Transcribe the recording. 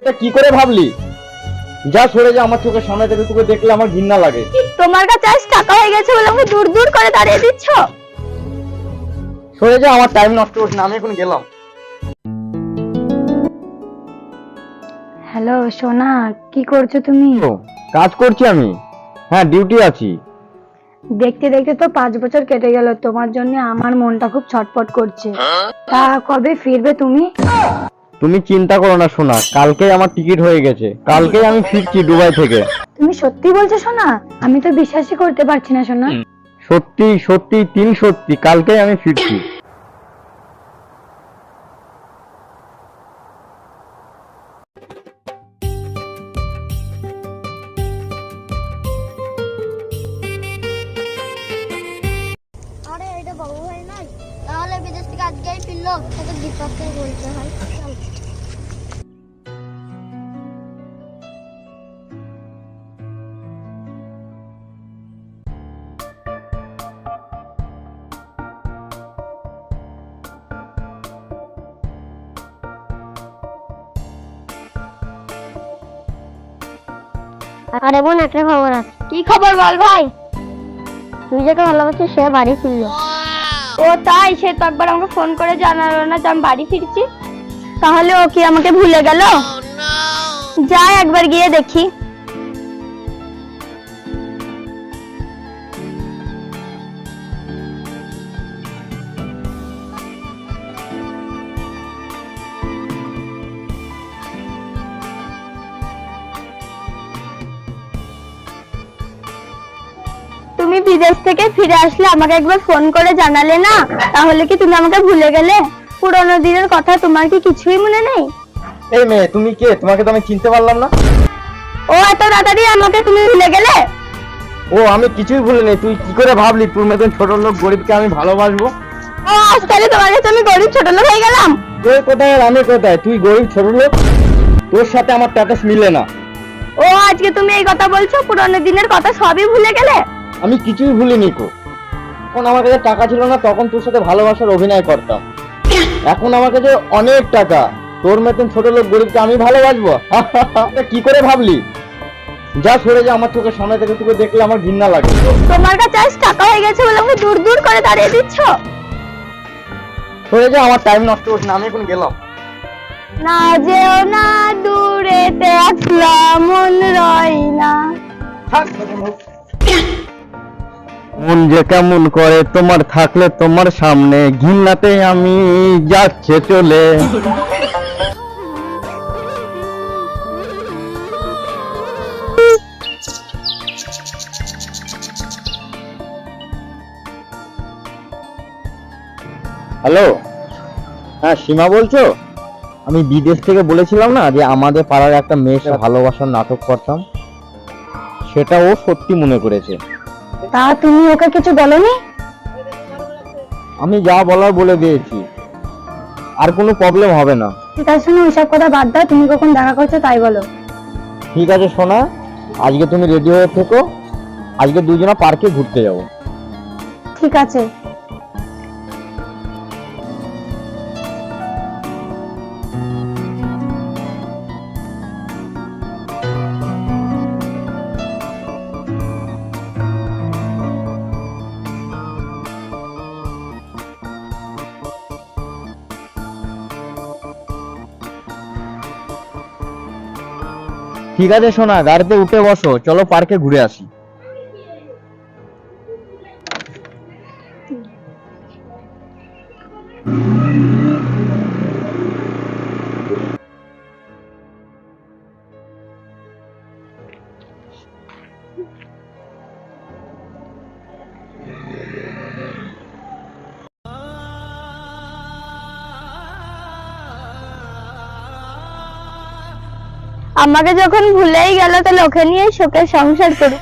এটা কি করে ভাবলি? যা সরে যা আমার চোখের সামনে থেকে, তোকে দেখলে আমার ঘৃণা লাগে। তোমার কাছে আজ টাকা হয়ে গেছে বলে আমাকে দূর দূর করে দাঁড়িয়ে দিচ্ছ। সরে যা, আমার টাইম নষ্ট করিস না, আমি এখন গেলাম। হ্যালো সোনা, কি করছো তুমি? কাজ করছি আমি। হ্যাঁ, ডিউটি আছি। দেখতে দেখতে তো 5 বছর কেটে গেল, তোমার জন্য আমার মনটা খুব ছটফট করছে। তা কবে ফিরবে তুমি? তুমি চিন্তা করো না সোনা, কালকেই আমার টিকিট হয়ে গেছে, কালকেই আমি ফিরছি দুবাই থেকে। তুমি সত্যি বলছো সোনা? আমি তো বিশ্বাসই করতে পারছি না সোনা। সত্যি সত্যি, 3 সত্যি, কালকেই আমি ফিরছি। আরে এটা বাবু ভাই নাই, তাহলে বিদেশ থেকে আজকেই ফিরলো, তাকে দীপককে বলতে হয়। আরে বোন, একটা খবর আছে। কি খবর বল ভাই? তুই যাকে ভালোবাসিস সে বাড়ি ফিরলো। ও তাই? সে তো একবার আমাকে ফোন করে জানালো না যে আমি বাড়ি ফিরছি। তাহলে ও কি আমাকে ভুলে গেল? যাই একবার গিয়ে দেখি। তুমি বিদেশ থেকে ফিরে আসলে আমাকে একবার ফোন করে জানালে না? তাহলে কি তুমি আমাকে ভুলে গেলে? পুরোনো দিনের কথা তোমার কি কিছুই মনে নেই? এই মেয়ে, তুমি কে? তোমাকে তো আমি চিনতে পারলাম না। ও এত তাড়াতাড়ি আমাকে তুমি ভুলে গেলে? ও, আমি কিছুই ভুলিনি। তুই কি করে ভাবলি তোর মতন ছোট লোক গরিবকে আমি ভালোবাসবো? ও আজ তাহলে তোমার কাছে আমি গরিব ছোট লোক হয়ে গেলাম? তুই কোথায় আর আমি কোথায়? তুই গরিব ছোট লোক, তোর সাথে আমার স্ট্যাটাস মিলে না। ও আজকে তুমি এই কথা বলছো? পুরোনো দিনের কথা সবই ভুলে গেলে? আমি কিছুই ভুলিনি কো। এখন আমার কাছে টাকা ছিল না, তখন তোর সাথে ভালোবাসার অভিনয় করতাম। এখন আমার কাছে অনেক টাকা, তোর মতন ছোট লোক গরিবকে আমি ভালোবাসবো? এটা কি করে ভাবলি? যা সরে যা আমার চোখের সামনে থেকে, তোকে দেখলে আমার ঘৃণা লাগে। তোমার কাছে আজ টাকা হয়ে গেছে বলে আমাকে দূর দূর করে দাঁড়িয়ে দিচ্ছ। সরে যা, আমার টাইম নষ্ট করিস না, আমি এখন গেলাম। না যেও না দূরেতে আসলা মন রয় না। মন যে কেমন করে তোমার থাকলে তোমার সামনে, ঘৃণাতে আমি যাচ্ছে চলে। হ্যালো, হ্যাঁ সীমা বলছো? আমি বিদেশ থেকে বলেছিলাম না যে আমাদের পাড়ার একটা মেয়ের সাথে ভালোবাসার নাটক করতাম, সেটা ও সত্যি মনে করেছে। তা তুমি ওকে কিছু বলনি? আমি যা বলার বলে দিয়েছি, আর কোনো প্রবলেম হবে না। ঠিক আছে শোনো, ওইসব কথা বাদ দাও, তুমি কখন দেখা করছো তাই বলো। ঠিক আছে সোনা, আজকে তুমি রেডি হয়ে থেকো, আজকে দুজনা পার্কে ঘুরতে যাবো। ঠিক আছে। ঠিক আছে সোনা, গাড়িতে উঠে বসো, চলো পার্কে ঘুরে আসি। আমাকে যখন ভুলেই গেল তাহলে ওকে নিয়ে সুখে সংসার করুক।